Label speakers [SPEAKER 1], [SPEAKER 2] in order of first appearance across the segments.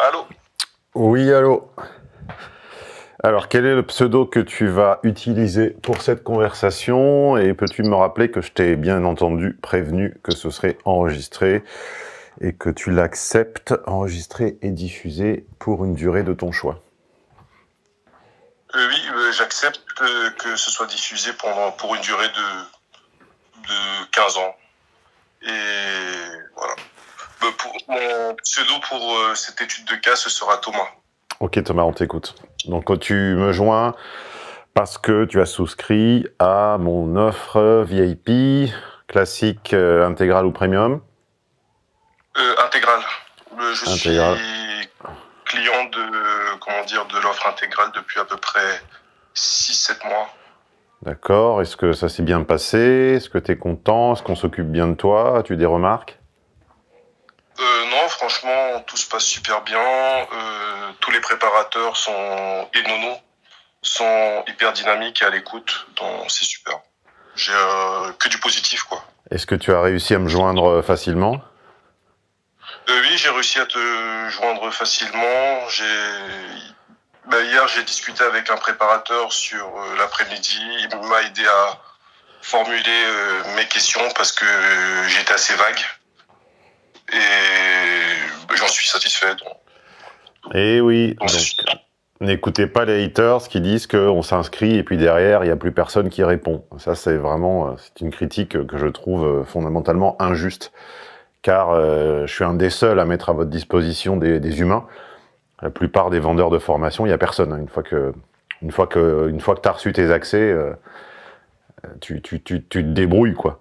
[SPEAKER 1] Allô?
[SPEAKER 2] Oui, allô. Alors, quel est le pseudo que tu vas utiliser pour cette conversation? Et peux-tu me rappeler que je t'ai bien entendu prévenu que ce serait enregistré et que tu l'acceptes, enregistré et diffusé pour une durée de ton choix?
[SPEAKER 1] Oui, j'accepte que ce soit diffusé pour une durée de 15 ans. Et voilà. Mon pseudo pour cette étude de cas, ce sera Thomas.
[SPEAKER 2] Ok Thomas, on t'écoute. Donc tu me joins parce que tu as souscrit à mon offre VIP, classique, intégral ou premium?
[SPEAKER 1] Intégral. Je
[SPEAKER 2] Intégral.
[SPEAKER 1] suis client de l'offre intégrale depuis à peu près 6-7 mois.
[SPEAKER 2] D'accord. Est-ce que ça s'est bien passé? Est-ce que tu es content? Est-ce qu'on s'occupe bien de toi? As-tu des remarques?
[SPEAKER 1] Non, franchement, tout se passe super bien. Tous les préparateurs et Nono sont hyper dynamiques et à l'écoute, donc c'est super. J'ai que du positif, quoi.
[SPEAKER 2] Est-ce que tu as réussi à me joindre facilement?
[SPEAKER 1] Oui, j'ai réussi à te joindre facilement. Hier, j'ai discuté avec un préparateur sur l'après-midi. Il m'a aidé à formuler mes questions parce que j'étais assez vague. Et j'en suis satisfait.
[SPEAKER 2] Eh oui, donc n'écoutez pas les haters qui disent qu'on s'inscrit et puis derrière, il n'y a plus personne qui répond. Ça, c'est vraiment une critique que je trouve fondamentalement injuste. Car je suis un des seuls à mettre à votre disposition des humains. La plupart des vendeurs de formation, il n'y a personne. Une fois que tu as reçu tes accès, tu te débrouilles, quoi.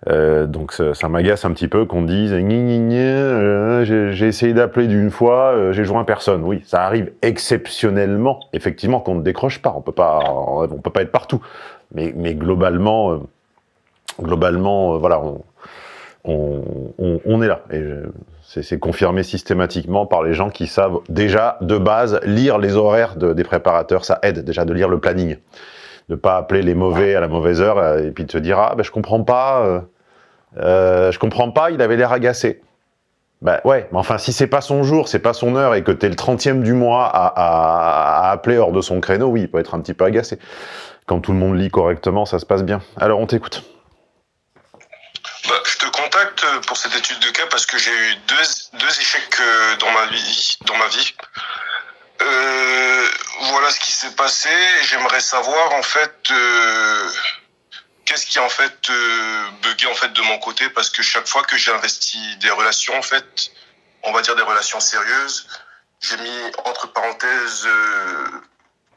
[SPEAKER 2] Donc ça m'agace un petit peu qu'on dise j'ai essayé d'appeler d'une fois, j'ai joint personne. Oui, ça arrive exceptionnellement, effectivement, qu'on ne décroche pas. On peut pas être partout. Mais globalement, voilà, on est là. Et c'est confirmé systématiquement par les gens qui savent déjà de base lire les horaires des préparateurs. Ça aide déjà de lire le planning. De pas appeler les mauvais à la mauvaise heure et puis de se dire ah ben je comprends pas, il avait l'air agacé. Ben ouais, mais enfin si c'est pas son jour, c'est pas son heure et que t'es le 30e du mois à appeler hors de son créneau, oui, il peut être un petit peu agacé. Quand tout le monde lit correctement, ça se passe bien. Alors on t'écoute.
[SPEAKER 1] Je te contacte pour cette étude de cas parce que j'ai eu deux échecs dans ma vie. Voilà ce qui s'est passé. J'aimerais savoir en fait qu'est-ce qui en fait bugué en fait de mon côté parce que chaque fois que j'ai investi des relations en fait, on va dire des relations sérieuses, j'ai mis entre parenthèses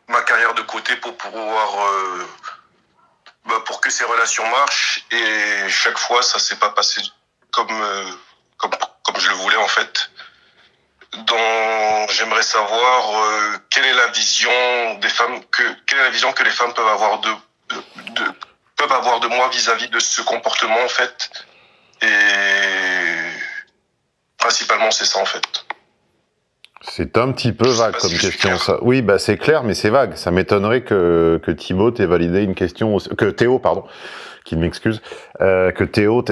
[SPEAKER 1] ma carrière de côté pour pouvoir pour que ces relations marchent et chaque fois ça s'est pas passé comme je le voulais en fait. Donc j'aimerais savoir quelle est la vision des femmes quelle est la vision que les femmes peuvent avoir de moi vis-à-vis de ce comportement en fait. Et principalement c'est ça en fait.
[SPEAKER 2] C'est un petit peu vague comme question, ça. Oui, bah c'est clair, mais c'est vague. Ça m'étonnerait que Thibaut t'ait validé une question, que Théo, pardon, qu'il m'excuse, que Théo,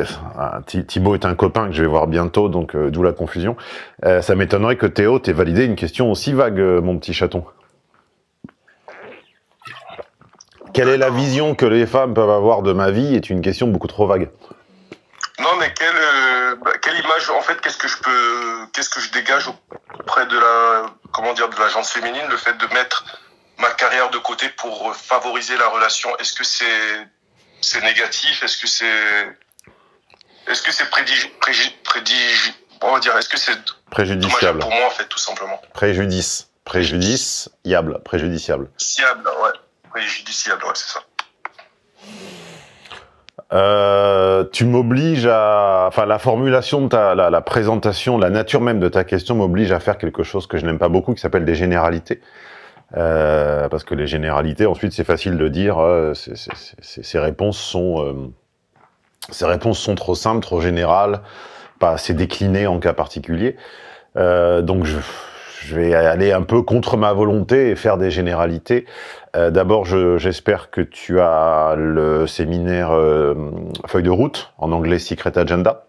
[SPEAKER 2] Thibaut est un copain que je vais voir bientôt, donc d'où la confusion. Ça m'étonnerait que Théo t'ait validé une question aussi vague, mon petit chaton. Quelle est la vision que les femmes peuvent avoir de ma vie est une question beaucoup trop vague.
[SPEAKER 1] Non, mais quelle image, en fait, qu'est-ce que je dégage auprès de la gente féminine, le fait de mettre ma carrière de côté pour favoriser la relation, est-ce que c'est négatif, est-ce que c'est
[SPEAKER 2] préjudiciable
[SPEAKER 1] pour moi, en fait, tout simplement.
[SPEAKER 2] Préjudiciable.
[SPEAKER 1] Préjudiciable, ouais, c'est ça.
[SPEAKER 2] Tu m'obliges enfin, la formulation de la présentation, la nature même de ta question m'oblige à faire quelque chose que je n'aime pas beaucoup, qui s'appelle des généralités. Parce que les généralités, ensuite, c'est facile de dire, ces réponses sont trop simples, trop générales, pas assez déclinées en cas particulier. Donc je vais aller un peu contre ma volonté et faire des généralités. D'abord, j'espère que tu as le séminaire feuille de route, en anglais Secret Agenda.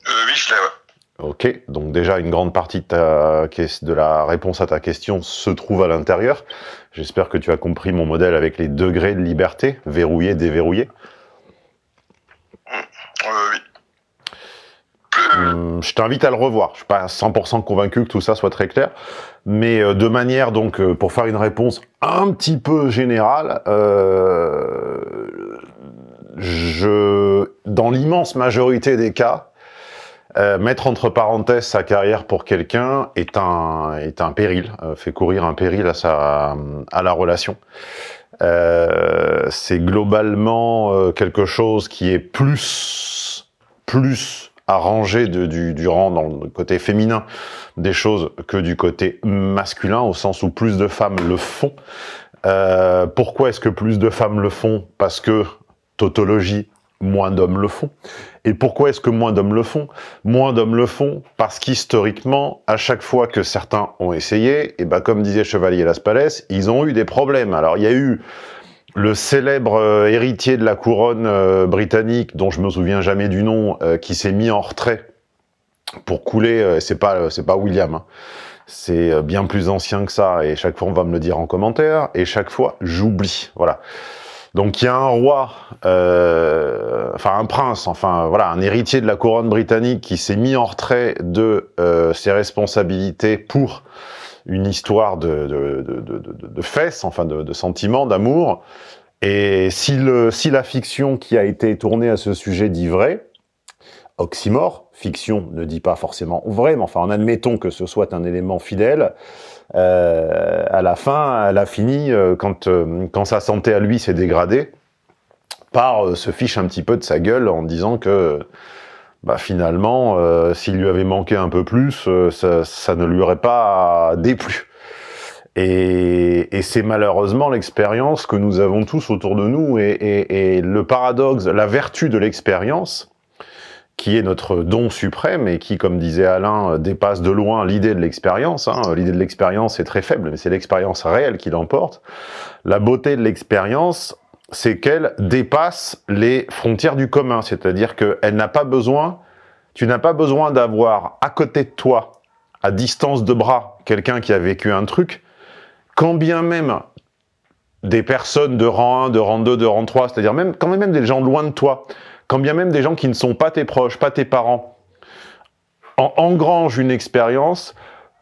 [SPEAKER 1] Oui, je l'ai, ouais.
[SPEAKER 2] Ok, donc déjà une grande partie de la réponse à ta question se trouve à l'intérieur. J'espère que tu as compris mon modèle avec les degrés de liberté, verrouillé, déverrouillé.
[SPEAKER 1] Oui.
[SPEAKER 2] Je t'invite à le revoir. Je suis pas 100% convaincu que tout ça soit très clair, mais de manière donc pour faire une réponse un petit peu générale, dans l'immense majorité des cas, mettre entre parenthèses sa carrière pour quelqu'un est un péril, fait courir un péril à la relation. C'est globalement quelque chose qui est plus à ranger du rang dans le côté féminin des choses que du côté masculin, au sens où plus de femmes le font. Pourquoi est-ce que plus de femmes le font? Parce que, tautologie, moins d'hommes le font. Et pourquoi est-ce que moins d'hommes le font? Moins d'hommes le font parce qu'historiquement, à chaque fois que certains ont essayé, et ben comme disait Chevalier Las Palais, ils ont eu des problèmes. Alors il y a eu le célèbre héritier de la couronne britannique, dont je me souviens jamais du nom, qui s'est mis en retrait pour couler. C'est pas William, hein. C'est bien plus ancien que ça, et chaque fois on va me le dire en commentaire, et chaque fois j'oublie. Voilà. Donc il y a un roi, enfin un prince, enfin voilà, un héritier de la couronne britannique qui s'est mis en retrait de ses responsabilités pour une histoire de fesses, enfin de sentiments, d'amour. Et si la fiction qui a été tournée à ce sujet dit vrai, oxymore, fiction ne dit pas forcément vrai, mais enfin en admettons que ce soit un élément fidèle, à la fin, elle a fini, quand sa santé à lui s'est dégradée, par se fiche un petit peu de sa gueule en disant que bah, finalement, s'il lui avait manqué un peu plus, ça ne lui aurait pas déplu. Et c'est malheureusement l'expérience que nous avons tous autour de nous, et le paradoxe, la vertu de l'expérience, qui est notre don suprême et qui, comme disait Alain, dépasse de loin l'idée de l'expérience. Hein. L'idée de l'expérience est très faible, mais c'est l'expérience réelle qui l'emporte. La beauté de l'expérience, c'est qu'elle dépasse les frontières du commun, c'est-à-dire qu'elle n'a pas besoin, tu n'as pas besoin d'avoir à côté de toi, à distance de bras, quelqu'un qui a vécu un truc, quand bien même des personnes de rang 1, de rang 2, de rang 3, c'est-à-dire quand même des gens loin de toi, quand bien même des gens qui ne sont pas tes proches, pas tes parents, engrangent une expérience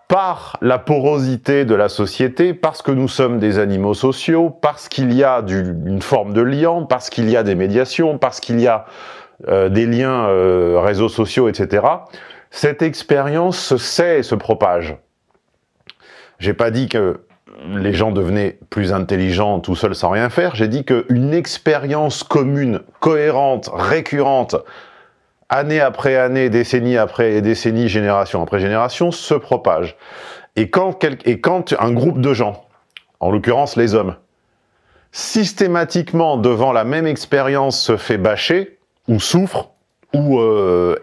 [SPEAKER 2] par la porosité de la société, parce que nous sommes des animaux sociaux, parce qu'il y a une forme de lien, parce qu'il y a des médiations, parce qu'il y a des liens réseaux sociaux, etc. Cette expérience se sait et se propage. J'ai pas dit que les gens devenaient plus intelligents tout seuls sans rien faire, j'ai dit qu'une expérience commune, cohérente, récurrente, année après année, décennie après décennie, génération après génération, se propage. Et quand un groupe de gens, en l'occurrence les hommes, systématiquement devant la même expérience se fait bâcher, ou souffre, ou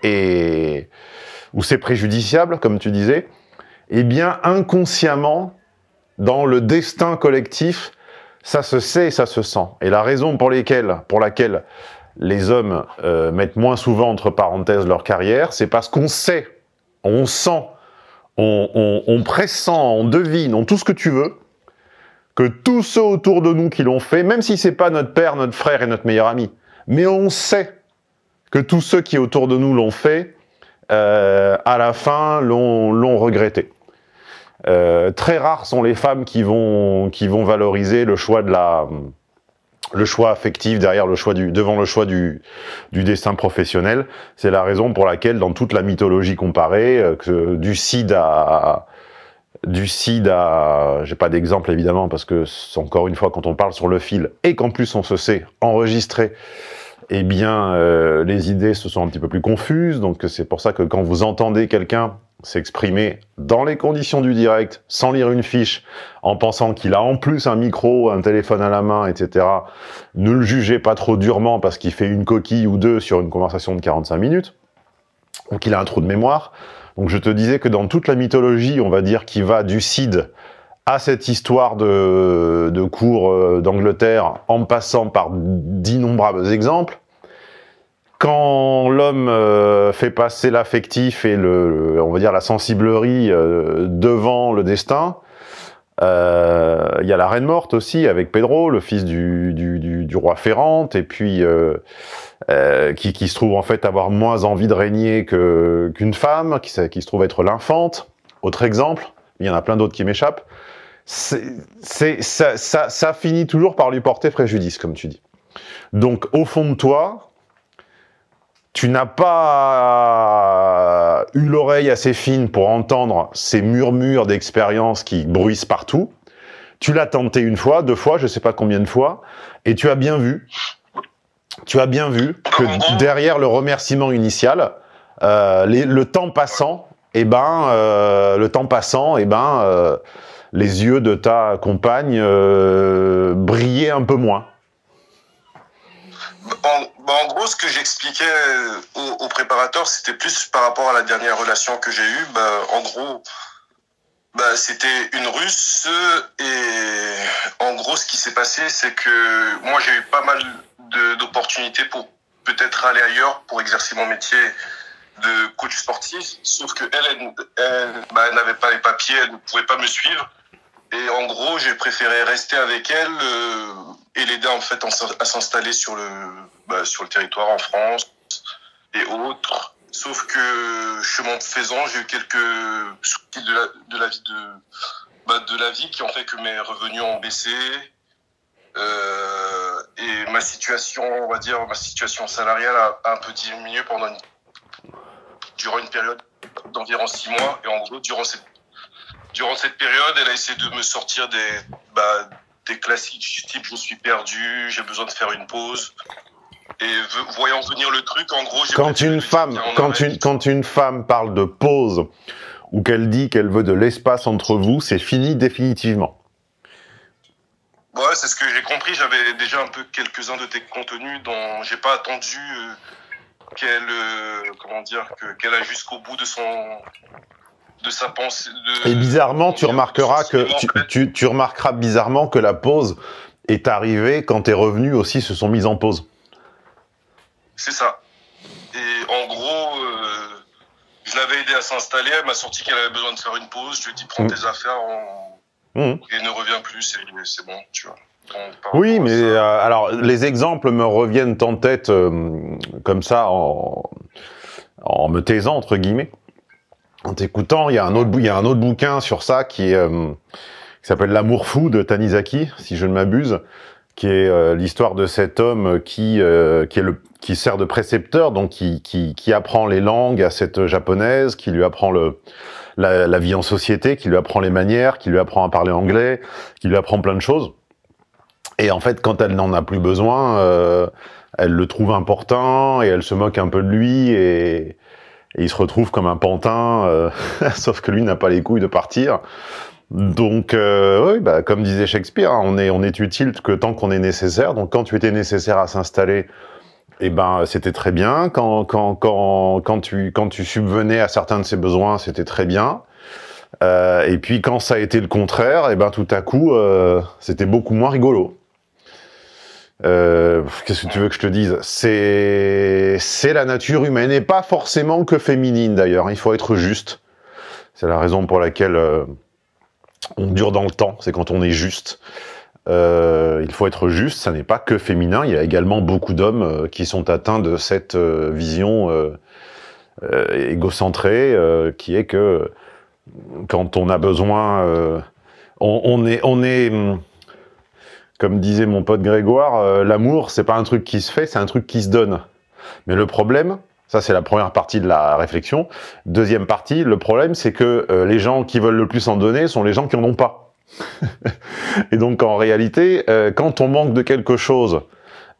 [SPEAKER 2] c'est préjudiciable, comme tu disais, eh bien inconsciemment, dans le destin collectif, ça se sait et ça se sent. Et la raison pour laquelle les hommes mettent moins souvent entre parenthèses leur carrière, c'est parce qu'on sait, on sent, on pressent, on devine, on tout ce que tu veux, que tous ceux autour de nous qui l'ont fait, même si c'est pas notre père, notre frère et notre meilleur ami, mais on sait que tous ceux qui autour de nous l'ont fait, à la fin l'ont regretté. Très rares sont les femmes qui vont valoriser le choix affectif devant le choix du destin professionnel. C'est la raison pour laquelle, dans toute la mythologie comparée, du Cid à, j'ai pas d'exemple évidemment parce que encore une fois quand on parle sur le fil et qu'en plus on se sait enregistrer, eh bien les idées se sont un petit peu plus confuses. Donc c'est pour ça que quand vous entendez quelqu'un s'exprimer dans les conditions du direct, sans lire une fiche, en pensant qu'il a en plus un micro, un téléphone à la main, etc., ne le jugez pas trop durement parce qu'il fait une coquille ou deux sur une conversation de 45 minutes, ou qu'il a un trou de mémoire. Donc je te disais que dans toute la mythologie, on va dire, qui va du Cid à cette histoire de cour d'Angleterre, en passant par d'innombrables exemples, quand l'homme fait passer l'affectif et on va dire la sensiblerie devant le destin, il y a la reine morte aussi avec Pedro, le fils du roi Ferrante, et puis qui se trouve en fait avoir moins envie de régner qu'une femme, qui se trouve être l'infante. Autre exemple, il y en a plein d'autres qui m'échappent. Ça finit toujours par lui porter préjudice, comme tu dis. Donc, au fond de toi, tu n'as pas eu l'oreille assez fine pour entendre ces murmures d'expérience qui bruissent partout. Tu l'as tenté une fois, deux fois, je ne sais pas combien de fois, et tu as bien vu que derrière le remerciement initial, le temps passant, les yeux de ta compagne brillaient un peu moins.
[SPEAKER 1] En gros, ce que j'expliquais aux préparateurs, c'était plus par rapport à la dernière relation que j'ai eue. En gros, c'était une Russe, et en gros, ce qui s'est passé, c'est que moi, j'ai eu pas mal d'opportunités pour peut-être aller ailleurs, pour exercer mon métier de coach sportif, sauf que elle n'avait pas les papiers, elle ne pouvait pas me suivre. Et en gros, j'ai préféré rester avec elle et l'aider en fait à s'installer sur le territoire en France et autres. Sauf que chemin faisant, j'ai eu quelques soucis de la vie qui ont fait que mes revenus ont baissé. Et ma situation salariale a un peu diminué durant une période d'environ 6 mois. Et en gros, durant cette période, elle a essayé de me sortir des classiques type je suis perdu, j'ai besoin de faire une pause. Et voyant venir le truc, en gros,
[SPEAKER 2] quand une femme parle de pause ou qu'elle dit qu'elle veut de l'espace entre vous, c'est fini définitivement.
[SPEAKER 1] Ouais, c'est ce que j'ai compris. J'avais déjà un peu quelques-uns de tes contenus dont j'ai pas attendu qu'elle aille jusqu'au bout de sa pensée.
[SPEAKER 2] Et bizarrement, tu remarqueras bizarrement que la pause est arrivée quand tes revenus aussi se sont mis en pause.
[SPEAKER 1] C'est ça. Et en gros, je l'avais aidé à s'installer. Elle m'a sorti qu'elle avait besoin de faire une pause. Je lui ai dit prends tes affaires et ne reviens plus. C'est bon, tu vois.
[SPEAKER 2] Oui, mais alors les exemples me reviennent en tête comme ça en me taisant entre guillemets. En t'écoutant, il y a un autre bouquin sur ça qui s'appelle L'amour fou de Tanizaki, si je ne m'abuse, qui est l'histoire de cet homme qui sert de précepteur, donc qui apprend les langues à cette japonaise, qui lui apprend la vie en société, qui lui apprend les manières, qui lui apprend à parler anglais, qui lui apprend plein de choses. Et en fait, quand elle n'en a plus besoin, elle le trouve important et elle se moque un peu de lui et il se retrouve comme un pantin, sauf que lui n'a pas les couilles de partir. Donc, oui, comme disait Shakespeare, hein, on est utile que tant qu'on est nécessaire. Donc, quand tu étais nécessaire à s'installer, c'était très bien. Quand tu subvenais à certains de ses besoins, c'était très bien. Et puis, quand ça a été le contraire, tout à coup, c'était beaucoup moins rigolo. Qu'est-ce que tu veux que je te dise? C'est la nature humaine, et pas forcément que féminine d'ailleurs. Il faut être juste. C'est la raison pour laquelle on dure dans le temps. C'est quand on est juste. Il faut être juste. Ça n'est pas que féminin. Il y a également beaucoup d'hommes qui sont atteints de cette vision égocentrée, qui est que quand on a besoin, on est comme disait mon pote Grégoire, l'amour, c'est pas un truc qui se fait, c'est un truc qui se donne. Mais le problème, ça c'est la première partie de la réflexion. Deuxième partie, le problème, c'est que les gens qui veulent le plus en donner sont les gens qui en ont pas. Et donc en réalité, quand on manque de quelque chose,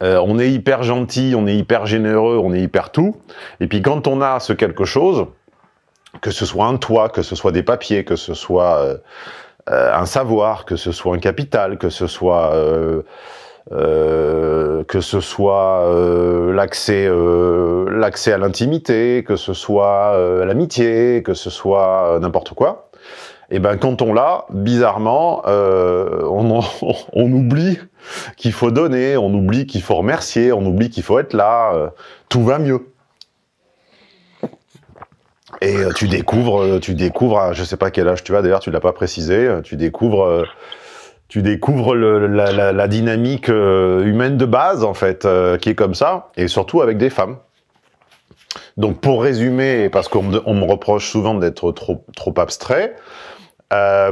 [SPEAKER 2] on est hyper gentil, on est hyper généreux, on est hyper tout. Et puis quand on a ce quelque chose, que ce soit un toit, que ce soit des papiers, que ce soit un savoir, que ce soit un capital, que ce soit que ce soit l'accès à l'intimité, que ce soit l'amitié, que ce soit n'importe quoi. Et ben quand on l'a, bizarrement, on oublie qu'il faut donner, on oublie qu'il faut remercier, on oublie qu'il faut être là, tout va mieux. Et tu découvres, je sais pas quel âge tu as, d'ailleurs tu l'as pas précisé, tu découvres la dynamique humaine de base, en fait, qui est comme ça, et surtout avec des femmes. Donc pour résumer, parce qu'on me reproche souvent d'être trop abstrait,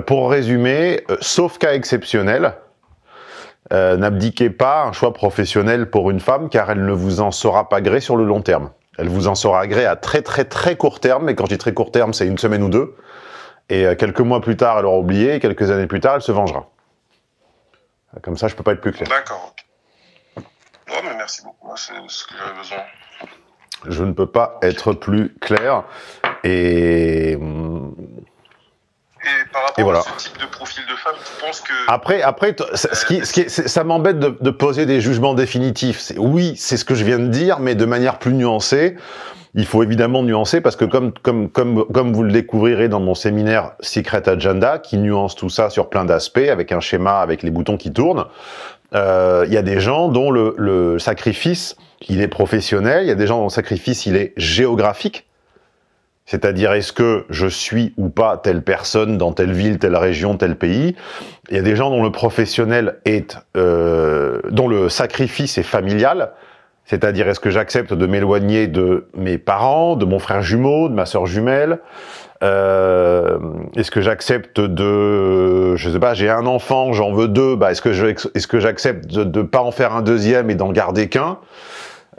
[SPEAKER 2] pour résumer, sauf cas exceptionnel, n'abdiquez pas un choix professionnel pour une femme, car elle ne vous en saura pas gré sur le long terme. Elle vous en saura gré à très très très court terme, et quand je dis très court terme, c'est une semaine ou deux, et quelques mois plus tard, elle aura oublié, et quelques années plus tard, elle se vengera. Comme ça, je peux pas être plus clair.
[SPEAKER 1] D'accord. Non, mais merci beaucoup, c'est ce que j'avais besoin.
[SPEAKER 2] Je ne peux pas être plus clair, et
[SPEAKER 1] par rapport
[SPEAKER 2] voilà.
[SPEAKER 1] à ce type de profil de femme, tu penses que...
[SPEAKER 2] Après, ça m'embête de poser des jugements définitifs. Oui, c'est ce que je viens de dire, mais de manière plus nuancée. Il faut évidemment nuancer, parce que comme vous le découvrirez dans mon séminaire Secret Agenda, qui nuance tout ça sur plein d'aspects, avec un schéma, avec les boutons qui tournent, il y a des gens dont le sacrifice, il est professionnel, il y a des gens dont le sacrifice, il est géographique. C'est-à-dire, est-ce que je suis ou pas telle personne dans telle ville, telle région, tel pays? Il y a des gens dont le professionnel est, dont le sacrifice est familial. C'est-à-dire, est-ce que j'accepte de m'éloigner de mes parents, de mon frère jumeau, de ma sœur jumelle? Est-ce que j'accepte je sais pas, j'ai un enfant, j'en veux deux, bah est-ce que j'accepte de pas en faire un deuxième et d'en garder qu'un?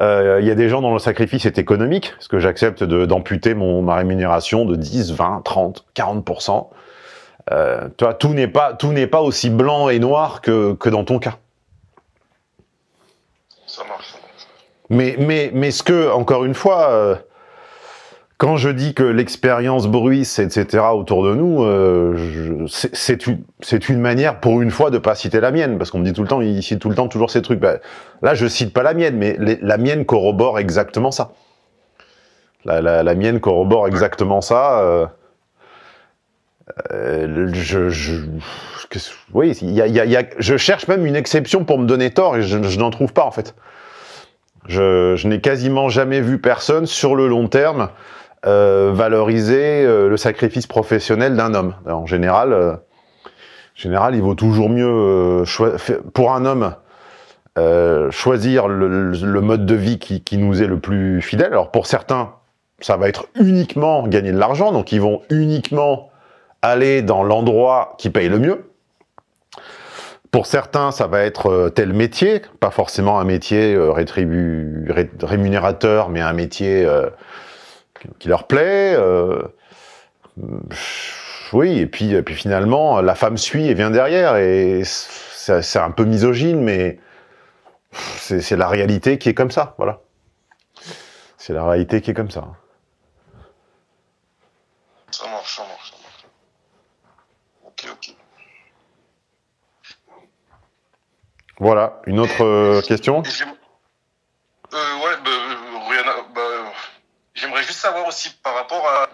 [SPEAKER 2] Il y a des gens dont le sacrifice est économique. Est-ce que j'accepte d'amputer ma rémunération de 10, 20, 30, 40%? Tu vois, tout n'est pas aussi blanc et noir que dans ton cas.
[SPEAKER 1] Ça marche.
[SPEAKER 2] Mais ce que, encore une fois, quand je dis que l'expérience bruisse, etc., autour de nous, c'est une manière, pour une fois, de pas citer la mienne, parce qu'on me dit tout le temps, il cite tout le temps toujours ces trucs. Ben, là, je cite pas la mienne, mais la mienne corrobore exactement ça. La mienne corrobore exactement ça. Oui, je cherche même une exception pour me donner tort, et je n'en trouve pas, en fait. Je n'ai quasiment jamais vu personne, sur le long terme, valoriser le sacrifice professionnel d'un homme. En général, il vaut toujours mieux, pour un homme, choisir le mode de vie qui nous est le plus fidèle. Alors pour certains, ça va être uniquement gagner de l'argent, donc ils vont uniquement aller dans l'endroit qui paye le mieux. Pour certains, ça va être tel métier, pas forcément un métier rémunérateur, mais un métier qui leur plaît. Oui, et puis finalement, la femme suit et vient derrière, et c'est un peu misogyne, mais c'est la réalité qui est comme ça, voilà. C'est la réalité qui est comme ça.
[SPEAKER 1] Ça marche. Ok.
[SPEAKER 2] Voilà, une autre question?
[SPEAKER 1] J'aimerais juste savoir aussi par rapport à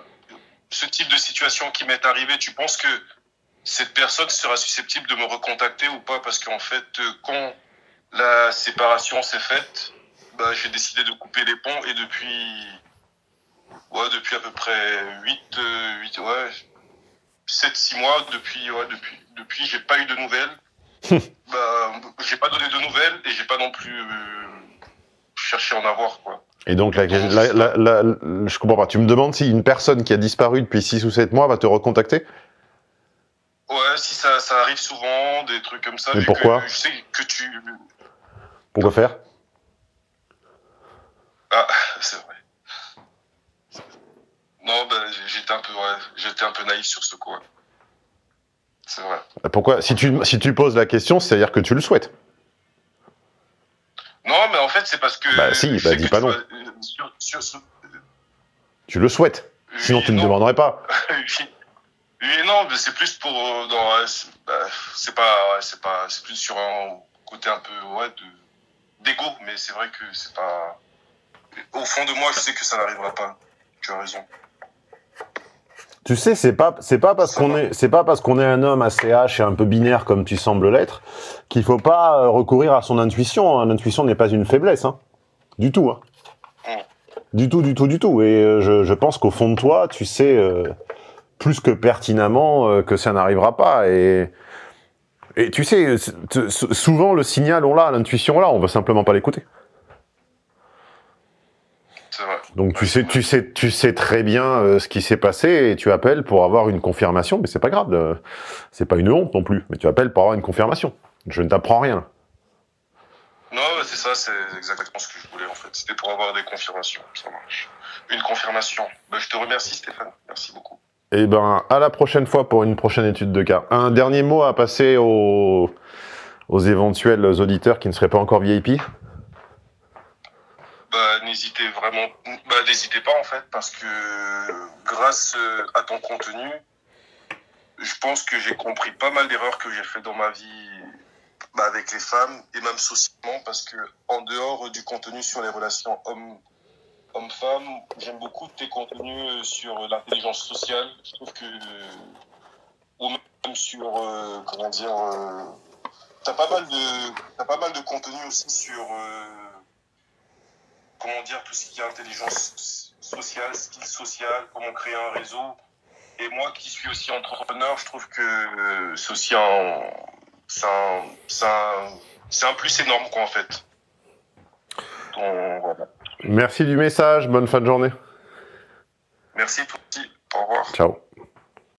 [SPEAKER 1] ce type de situation qui m'est arrivé, tu penses que cette personne sera susceptible de me recontacter ou pas? Parce qu'en fait, quand la séparation s'est faite, j'ai décidé de couper les ponts, et depuis à peu près 7-6 mois, depuis j'ai pas eu de nouvelles. J'ai pas donné de nouvelles, et j'ai pas non plus cherché à en avoir, quoi.
[SPEAKER 2] Et donc, je comprends pas. Tu me demandes si une personne qui a disparu depuis 6 ou 7 mois va te recontacter?
[SPEAKER 1] Ouais, si ça arrive souvent, des trucs comme ça.
[SPEAKER 2] Mais pourquoi?
[SPEAKER 1] Je sais que tu...
[SPEAKER 2] Pourquoi faire?
[SPEAKER 1] Ah, c'est vrai. Non, j'étais un peu naïf sur ce coup. Ouais. C'est vrai.
[SPEAKER 2] Pourquoi? Si tu poses la question, c'est-à-dire que tu le souhaites.
[SPEAKER 1] Non, mais en fait, c'est parce que...
[SPEAKER 2] dis pas non. Tu le souhaites. Sinon, tu ne me demanderais pas.
[SPEAKER 1] Oui et non, mais c'est plus pour... c'est plus sur côté un peu, ouais, d'ego, mais c'est vrai que c'est pas... Au fond de moi, je sais que ça n'arrivera pas. Tu as raison.
[SPEAKER 2] Tu sais, c'est pas parce qu'on est un homme assez H et un peu binaire comme tu sembles l'être, qu'il faut pas recourir à son intuition. Hein. L'intuition n'est pas une faiblesse, hein. Du tout, hein. Du tout. Et je pense qu'au fond de toi, tu sais plus que pertinemment que ça n'arrivera pas. Et tu sais, souvent le signal on l'a, l'intuition là, on veut simplement pas l'écouter.
[SPEAKER 1] C'est vrai.
[SPEAKER 2] Donc tu sais très bien ce qui s'est passé et tu appelles pour avoir une confirmation, mais c'est pas grave, c'est pas une honte non plus, mais tu appelles pour avoir une confirmation. Je ne t'apprends rien.
[SPEAKER 1] Non, c'est ça, c'est exactement ce que je voulais en fait. C'était pour avoir des confirmations, ça marche. Une confirmation. Ben, je te remercie Stéphane, merci beaucoup.
[SPEAKER 2] Eh ben, à la prochaine fois pour une prochaine étude de cas. Un dernier mot à passer aux éventuels auditeurs qui ne seraient pas encore VIP.
[SPEAKER 1] N'hésitez pas en fait, parce que grâce à ton contenu, je pense que j'ai compris pas mal d'erreurs que j'ai fait dans ma vie avec les femmes et même socialement, parce que en dehors du contenu sur les relations homme-femme, j'aime beaucoup tes contenus sur l'intelligence sociale. Je trouve que ou même sur comment dire, t'as pas mal de contenu aussi sur comment dire, tout ce qui est intelligence sociale, skill social, comment créer un réseau. Et moi qui suis aussi entrepreneur, je trouve que c'est aussi c'est un plus énorme quoi en fait. Donc, voilà.
[SPEAKER 2] Merci du message, bonne fin de journée.
[SPEAKER 1] Merci toi aussi, au revoir.
[SPEAKER 2] Ciao.